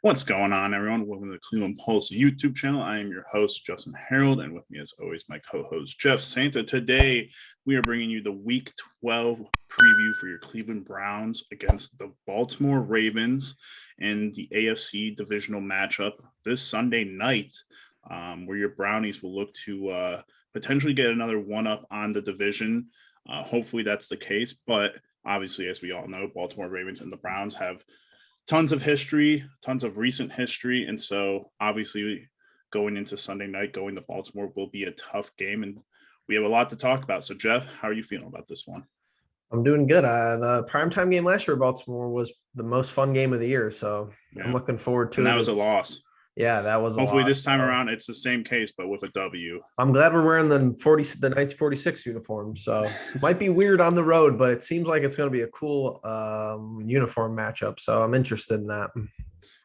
What's going on, everyone? Welcome to the Cleveland Pulse YouTube channel. I am your host, Justin Harold, and with me, as always, my co-host, Jeff Santa. Today, we are bringing you the Week 12 preview for your Cleveland Browns against the Baltimore Ravens in the AFC divisional matchup this Sunday night, where your Brownies will look to potentially get another one-up on the division. Hopefully, that's the case, but obviously, as we all know, Baltimore Ravens and the Browns have tons of history, tons of recent history. And so obviously going into Sunday night, going to Baltimore will be a tough game. And we have a lot to talk about. So Jeff, how are you feeling about this one? I'm doing good. The primetime game last year, Baltimore, was the most fun game of the year. So I'm looking forward to and it. That was a loss. Yeah, that was hopefully a loss. This time around it's the same case, but with a W. I'm glad we're wearing the 1946 uniform. So might be weird on the road, but it seems like it's going to be a cool uniform matchup. So I'm interested in that.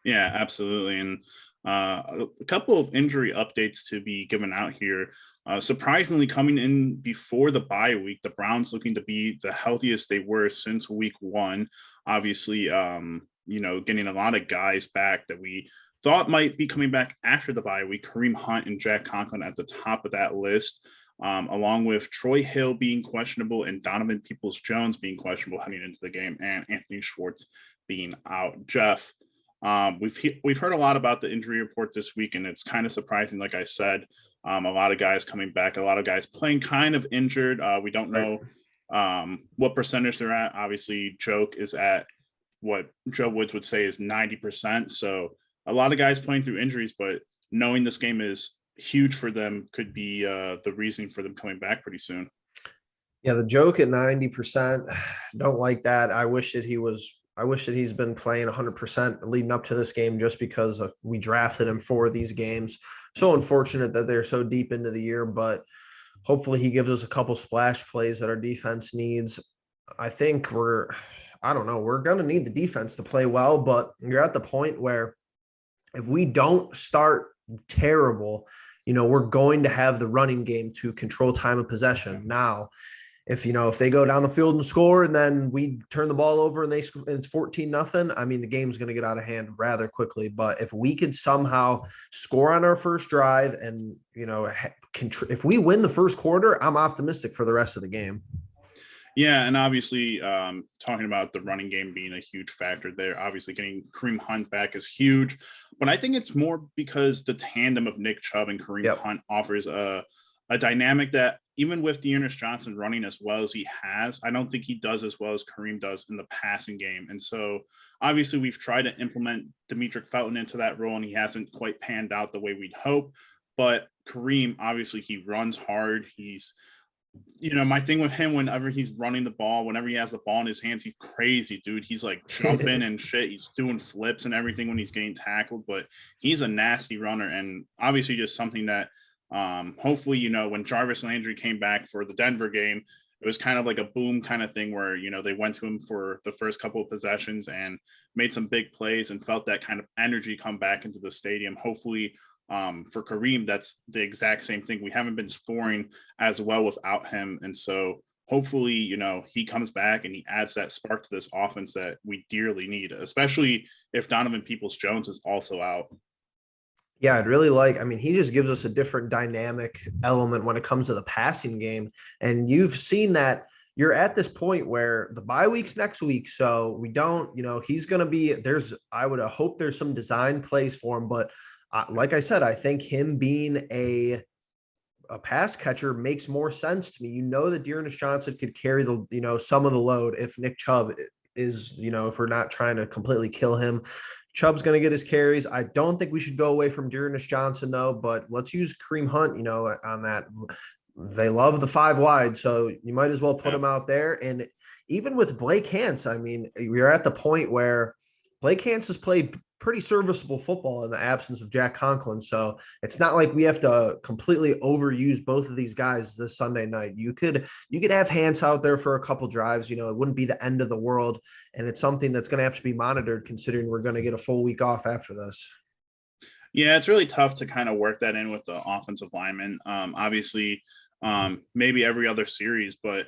Yeah, absolutely. And a couple of injury updates to be given out here. Surprisingly, coming in before the bye week, the Browns looking to be the healthiest they were since week one. Obviously, getting a lot of guys back that we thought might be coming back after the bye week. Kareem Hunt and Jack Conklin at the top of that list, along with Troy Hill being questionable and Donovan Peoples-Jones being questionable heading into the game, and Anthony Schwartz being out. Jeff, we've heard a lot about the injury report this week, and it's kind of surprising. Like I said, a lot of guys coming back, a lot of guys playing kind of injured. We don't know what percentage they're at. Obviously, Joke is at what Joe Woods would say is 90%. So a lot of guys playing through injuries, but knowing this game is huge for them could be the reasoning for them coming back pretty soon. Yeah, the Joke at 90%. Don't like that. I wish that he's been playing 100% leading up to this game, just because we drafted him for these games. So unfortunate that they're so deep into the year, but hopefully he gives us a couple splash plays that our defense needs. I think we're going to need the defense to play well, but you're at the point where if we don't start terrible, we're going to have the running game to control time of possession. Now, if they go down the field and score and then we turn the ball over and it's 14-0, I mean, the game's going to get out of hand rather quickly. But if we could somehow score on our first drive and, if we win the first quarter, I'm optimistic for the rest of the game. Yeah, and obviously talking about the running game being a huge factor there, obviously getting Kareem Hunt back is huge. But I think it's more because the tandem of Nick Chubb and Kareem Hunt offers a dynamic that even with D'Ernest Johnson running as well as he has, I don't think he does as well as Kareem does in the passing game. And so obviously we've tried to implement Demetric Felton into that role, and he hasn't quite panned out the way we'd hope. But Kareem, obviously he runs hard. He's my thing with him, whenever he's running the ball, whenever he has the ball in his hands, he's crazy, dude. He's like jumping and shit. He's doing flips and everything when he's getting tackled, but he's a nasty runner. And obviously just something that hopefully, when Jarvis Landry came back for the Denver game, it was kind of like a boom kind of thing where, they went to him for the first couple of possessions and made some big plays and felt that kind of energy come back into the stadium. Hopefully, for Kareem, that's the exact same thing. We haven't been scoring as well without him. And so hopefully, he comes back and he adds that spark to this offense that we dearly need, especially if Donovan Peoples-Jones is also out. Yeah, he just gives us a different dynamic element when it comes to the passing game. And you've seen that you're at this point where the bye week's next week. So we don't, he's going to be I would hope there's some design plays for him, but like I said, I think him being a pass catcher makes more sense to me. That D'Ernest Johnson could carry some of the load if Nick Chubb is, if we're not trying to completely kill him. Chubb's going to get his carries. I don't think we should go away from D'Ernest Johnson though, but let's use Kareem Hunt, on that. They love the 5 wide, so you might as well put him out there. And even with Blake Hance, we're at the point where Blake Hance has played pretty serviceable football in the absence of Jack Conklin. So it's not like we have to completely overuse both of these guys this Sunday night. You could have Hance out there for a couple drives. It wouldn't be the end of the world. And it's something that's going to have to be monitored, considering we're going to get a full week off after this. Yeah, it's really tough to kind of work that in with the offensive lineman. Obviously, maybe every other series, but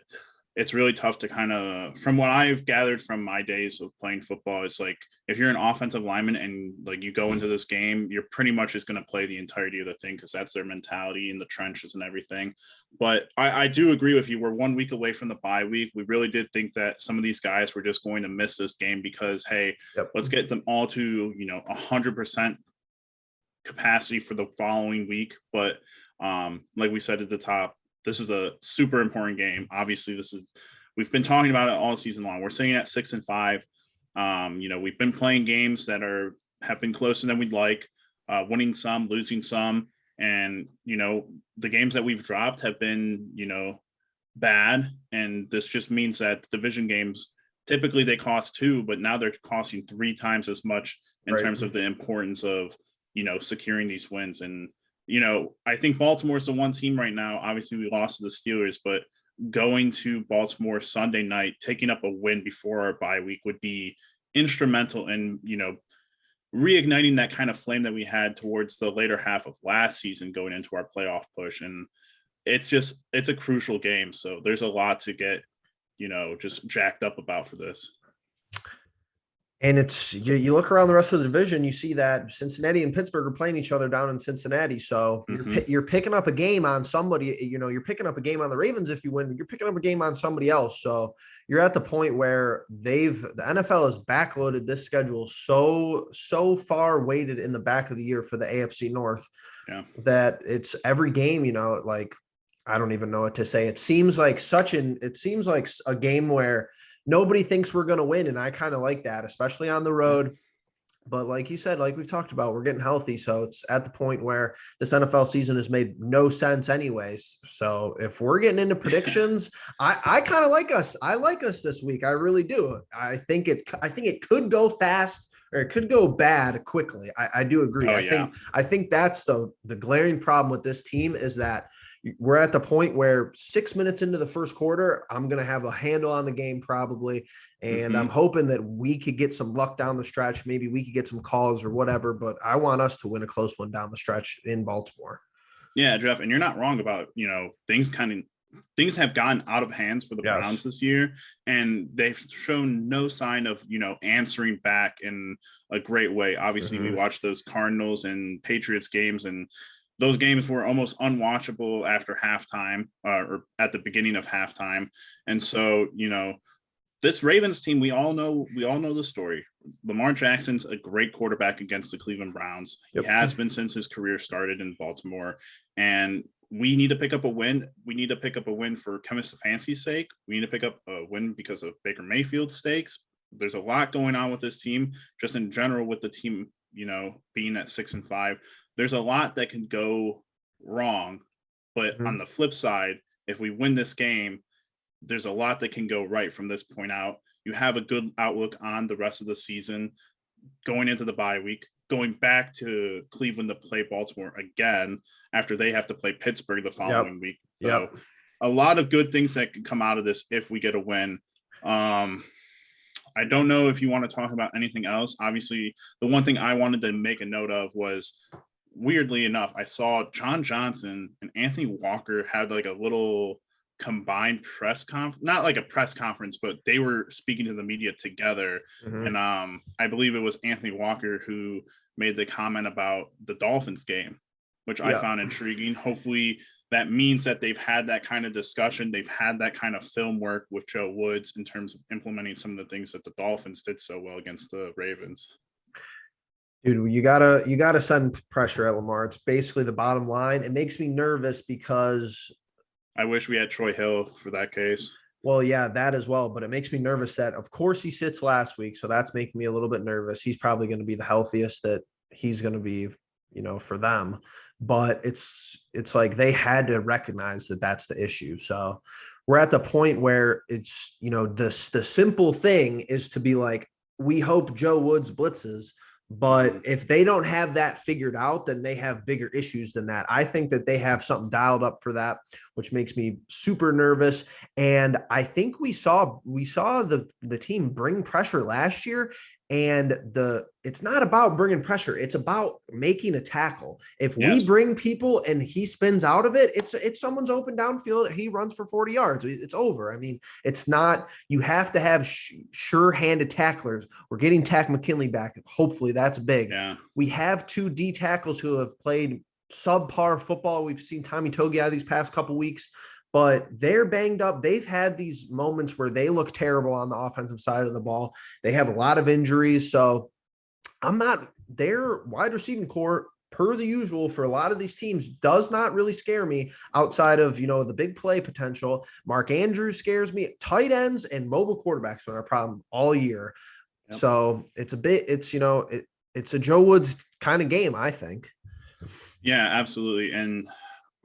it's really tough to kind of, from what I've gathered from my days of playing football, it's like if you're an offensive lineman and like you go into this game, you're pretty much just going to play the entirety of the thing because that's their mentality in the trenches and everything. But I do agree with you. We're 1 week away from the bye week. We really did think that some of these guys were just going to miss this game because, hey, let's get them all to, 100% capacity for the following week. But like we said at the top, this is a super important game. Obviously, we've been talking about it all season long. We're sitting at 6-5. We've been playing games that have been closer than we'd like, winning some, losing some. And, the games that we've dropped have been, bad. And this just means that division games, typically they cost 2, but now they're costing 3 times as much in terms of the importance of, securing these wins. And, I think Baltimore is the one team right now. Obviously, we lost to the Steelers, but going to Baltimore Sunday night, taking up a win before our bye week would be instrumental in, reigniting that kind of flame that we had towards the later half of last season going into our playoff push. And it's a crucial game. So there's a lot to get, just jacked up about for this. And it's you look around the rest of the division, you see that Cincinnati and Pittsburgh are playing each other down in Cincinnati. So you're picking up a game on somebody, you're picking up a game on the Ravens if you win, you're picking up a game on somebody else. So you're at the point where the NFL has backloaded this schedule so far weighted in the back of the year for the AFC North that it's every game, like, I don't even know what to say. It seems like a game where nobody thinks we're going to win. And I kind of like that, especially on the road. But like you said, like we've talked about, we're getting healthy. So it's at the point where this NFL season has made no sense anyways. So if we're getting into predictions, I kind of like us. I like us this week. I really do. I think it could go fast or it could go bad quickly. I do agree. I think that's the glaring problem with this team is that we're at the point where 6 minutes into the first quarter, I'm going to have a handle on the game probably. And I'm hoping that we could get some luck down the stretch. Maybe we could get some calls or whatever, but I want us to win a close one down the stretch in Baltimore. Yeah, Jeff, and you're not wrong about, things have gotten out of hands for the Browns this year, and they've shown no sign of, answering back in a great way. Obviously, we watched those Cardinals and Patriots games, and those games were almost unwatchable after halftime or at the beginning of halftime. And so, this Ravens team, we all know the story. Lamar Jackson's a great quarterback against the Cleveland Browns. He has been since his career started in Baltimore. And we need to pick up a win. We need to pick up a win for Chemist of Fancy's sake. We need to pick up a win because of Baker Mayfield's stakes. There's a lot going on with this team, just in general with the team, being at 6-5. There's a lot that can go wrong, but on the flip side, if we win this game, there's a lot that can go right from this point out. You have a good outlook on the rest of the season, going into the bye week, going back to Cleveland to play Baltimore again after they have to play Pittsburgh the following week. So a lot of good things that can come out of this if we get a win. I don't know if you want to talk about anything else. Obviously, the one thing I wanted to make a note of was, weirdly enough, I saw John Johnson and Anthony Walker had like a little combined press conference, not like a press conference, but they were speaking to the media together. And I believe it was Anthony Walker who made the comment about the Dolphins game, which I found intriguing. Hopefully that means that they've had that kind of discussion. They've had that kind of film work with Joe Woods in terms of implementing some of the things that the Dolphins did so well against the Ravens. Dude, you gotta send pressure at Lamar. It's basically the bottom line. It makes me nervous because I wish we had Troy Hill for that case. Well, yeah, that as well. But it makes me nervous that, of course, he sits last week. So that's making me a little bit nervous. He's probably going to be the healthiest that he's going to be, for them. But it's like they had to recognize that that's the issue. So we're at the point where it's, the simple thing is to be like, we hope Joe Woods blitzes. But if they don't have that figured out, then they have bigger issues than that. I think that they have something dialed up for that, which makes me super nervous. And I think we saw the team bring pressure last year And it's not about bringing pressure. It's about making a tackle. If we Yes. bring people and he spins out of it, it's someone's open downfield. He runs for 40 yards. It's over. I mean, it's not, you have to have sure-handed tacklers. We're getting Takk McKinley back. Hopefully that's big. Yeah. We have 2 D tackles who have played subpar football. We've seen Tommy Togiai these past couple weeks, but they're banged up. They've had these moments where they look terrible on the offensive side of the ball. They have a lot of injuries. So their wide receiving core, per the usual for a lot of these teams, does not really scare me outside of, the big play potential. Mark Andrews scares me. Tight ends and mobile quarterbacks been our problem all year. Yep. So it's it's a Joe Woods kind of game, I think. Yeah, absolutely. And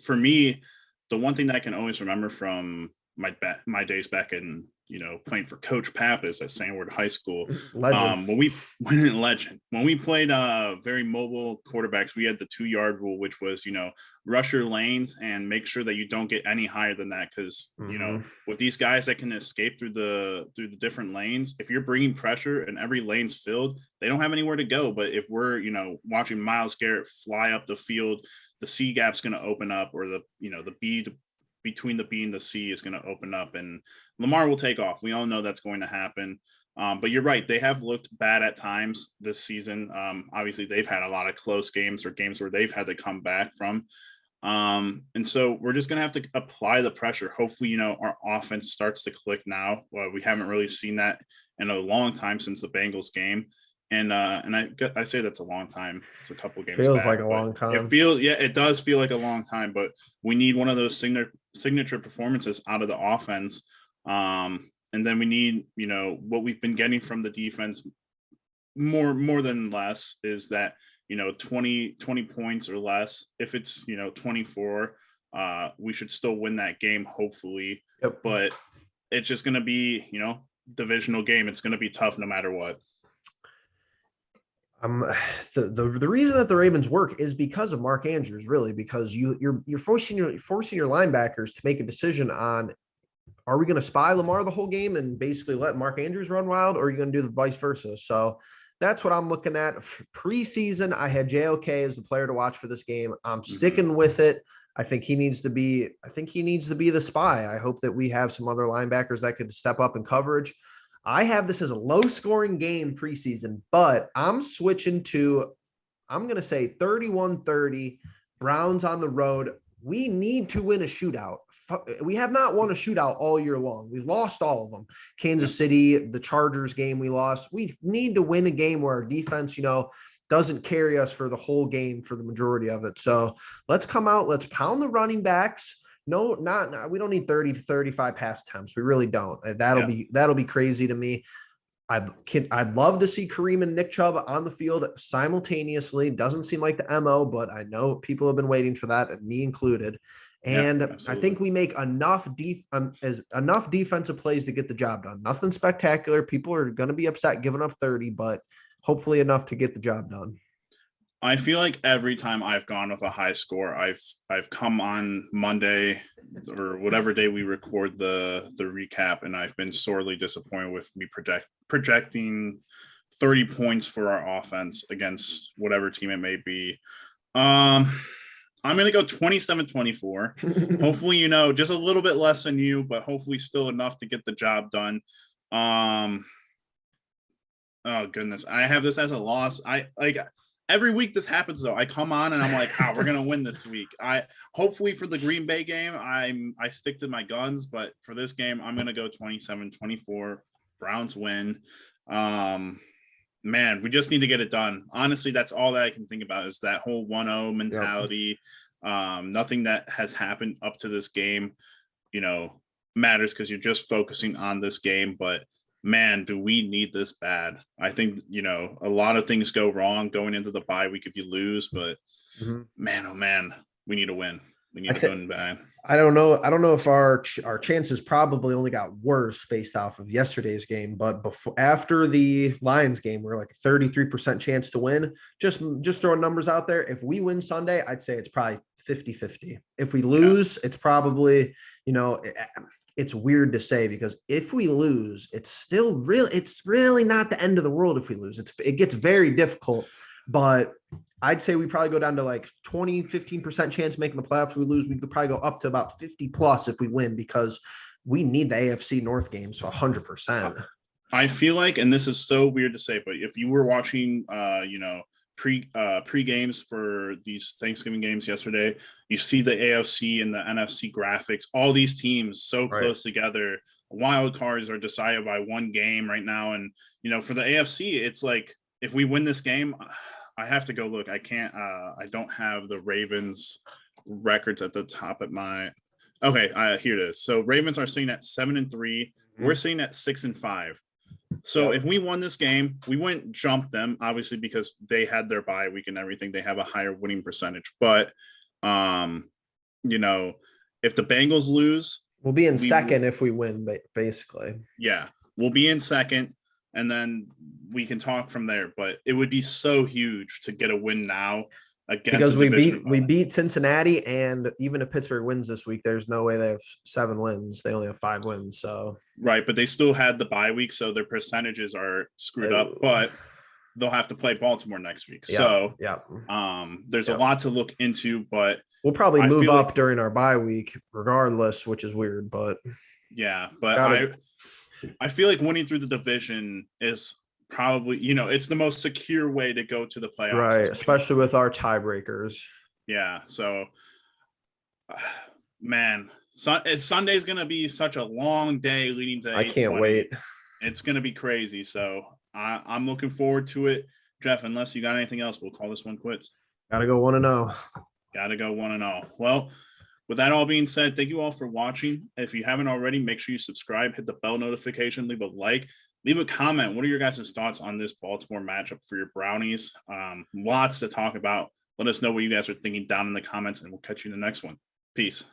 for me, the one thing that I can always remember from my days back in, playing for Coach Pappas at Sandward High School, legend. When we played very mobile quarterbacks, we had the 2-yard rule, which was, rush your lanes and make sure that you don't get any higher than that. Cause with these guys that can escape through the different lanes, if you're bringing pressure and every lane's filled, they don't have anywhere to go. But if we're, watching Myles Garrett fly up the field, the C gap's going to open up, or the B between the B and the C is going to open up, and Lamar will take off. We all know that's going to happen. But you're right. They have looked bad at times this season. Obviously they've had a lot of close games or games where they've had to come back from. And so we're just going to have to apply the pressure. Hopefully, our offense starts to click now. Well, we haven't really seen that in a long time since the Bengals game. And I say that's a long time. It's a couple games. Feels like a long time. It does feel like a long time, but we need one of those signature performances out of the offense. And then we need, what we've been getting from the defense more than less is that, 20 points or less. If it's, 24, we should still win that game, hopefully. Yep. But it's just going to be, divisional game. It's going to be tough no matter what. The reason that the Ravens work is because of Mark Andrews, really, because you're forcing your linebackers to make a decision on, are we going to spy Lamar the whole game and basically let Mark Andrews run wild, or are you going to do the vice versa? So that's what I'm looking at. Preseason, I had JOK as the player to watch for this game. I'm sticking with it. I think he needs to be the spy. I hope that we have some other linebackers that could step up in coverage. I have this as a low-scoring game preseason, but I'm switching to, I'm going to say 31-30, Browns on the road. We need to win a shootout. We have not won a shootout all year long. We've lost all of them. Kansas City, the Chargers game we lost. We need to win a game where our defense, doesn't carry us for the whole game for the majority of it. So let's come out. Let's pound the running backs. No, we don't need 30 to 35 pass attempts. We really don't. That'll be crazy to me. I'd love to see Kareem and Nick Chubb on the field simultaneously. Doesn't seem like the MO, but I know people have been waiting for that, me included. And I think we make enough defensive plays to get the job done. Nothing spectacular. People are going to be upset giving up 30, but hopefully enough to get the job done. I feel like every time I've gone with a high score, I've come on Monday or whatever day we record the recap, and I've been sorely disappointed with me projecting 30 points for our offense against whatever team it may be. I'm going to go 27-24. Hopefully, just a little bit less than you, but hopefully still enough to get the job done. Oh goodness, I have this as a loss. Every week this happens though. I come on and I'm like, we're gonna win this week. Hopefully for the Green Bay game, I stick to my guns, but for this game, I'm gonna go 27-24. Browns win. Man, we just need to get it done. Honestly, that's all that I can think about is that whole 1-0 mentality. Yep. Nothing that has happened up to this game, matters because you're just focusing on this game, but man, do we need this bad. I think, a lot of things go wrong going into the bye week if you lose, but man, oh man, we need to win. We need to win bad. I don't know if our chances probably only got worse based off of yesterday's game, but after the Lions game, we're like a 33% chance to win. Just throwing numbers out there. If we win Sunday, I'd say it's probably 50-50. If we lose, it's probably, it's weird to say because if we lose, it's really not the end of the world if we lose. It gets very difficult, but I'd say we probably go down to like 15% chance of making the playoffs. If we lose, we could probably go up to about 50 plus if we win, because we need the AFC North games 100%. I feel like, and this is so weird to say, but if you were watching, pre games for these Thanksgiving games yesterday, you see the AFC and the NFC graphics, all these teams so close together. Wild cards are decided by one game right now. And, for the AFC, it's like, if we win this game, I have to go look. I can't, I don't have the Ravens records at the top of my, okay. Here it is. So Ravens are sitting at 7-3. Mm-hmm. We're sitting at 6-5. So if we won this game, we wouldn't jump them, obviously, because they had their bye week and everything. They have a higher winning percentage. But, if the Bengals lose, we'll be in second if we win, basically. Yeah, we'll be in second, and then we can talk from there. But it would be so huge to get a win now. Because we beat Cincinnati, and even if Pittsburgh wins this week, there's no way they have 7 wins. They only have 5 wins. So right, but they still had the bye week, so their percentages are screwed up. But they'll have to play Baltimore next week. So there's a lot to look into. But we'll probably move up during our bye week, regardless, which is weird. But I feel like winning through the division is probably, it's the most secure way to go to the playoffs, right? Especially with our tiebreakers. Yeah. So, man, Sunday's gonna be such a long day leading to. I can't wait. It's gonna be crazy. So I'm looking forward to it, Jeff. Unless you got anything else, we'll call this one quits. Gotta go 1-0. Gotta go 1-0. Well, with that all being said, thank you all for watching. If you haven't already, make sure you subscribe, hit the bell notification, leave a like. Leave a comment. What are your guys' thoughts on this Baltimore matchup for your Brownies? Lots to talk about. Let us know what you guys are thinking down in the comments, and we'll catch you in the next one. Peace.